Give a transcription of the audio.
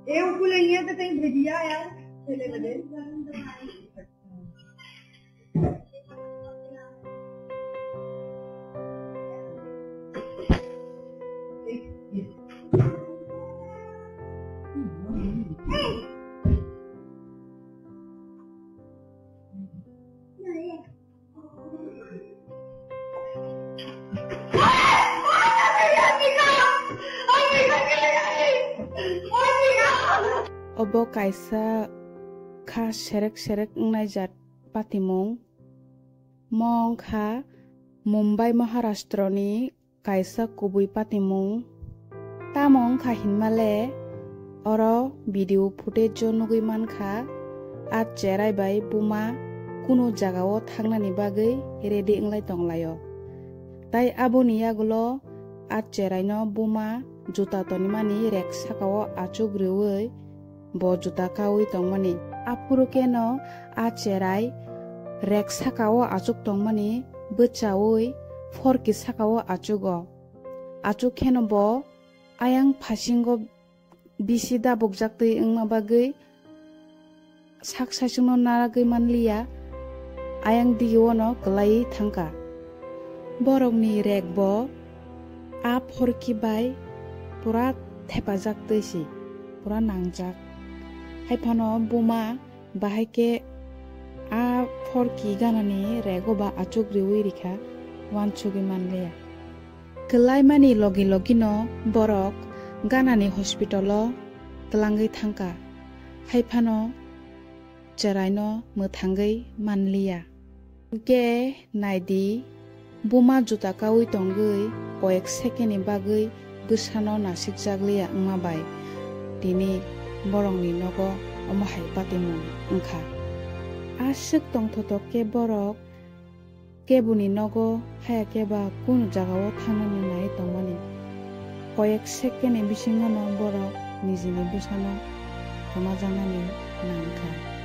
ये उकुलेंगे तो कहीं भेजिया यार चले बदे Obo kaisa kha serek naijat patimong mong kha Mumbai Maharashtra ni kaisa kubui patimong tamong kha hinmale oro video footage nugui mankha at cherai bai buma kuno jagao thangnani bagui ready englai tonglayo tai aboni yagulo at cherai no buma juta tonimani rek sakao achuk riwei bo juta kawi tongmani apuru keno a cherai rek sakao achuk tongmani bchawi forki sakao achugo achuk keno bo ayang phasingo bisi da bokjaktui engma bagui sak sasungno naragui manliya ayang diwono klai thangka borokni rek bo a forki bai pura thepajak toisi pura nangjak haifano buma bahaike a forki ganani rego ba achuk riwi rikha wanchugi manleya klai mani logi no borok ganani hospital o tlangai thangka haifano cherai no mwthangui manliya ke naidi buma juta kawi tongui koek second ni bagui bwsano nasik jagliya engma bai tini borokni nogo omahai patimong wngkha asuk tongthoto ke borok kebuni nogo haya keba kun jagao thangnani nai tongmani koek second ni bisingo no borok nijini bwsano toma janani nangkha।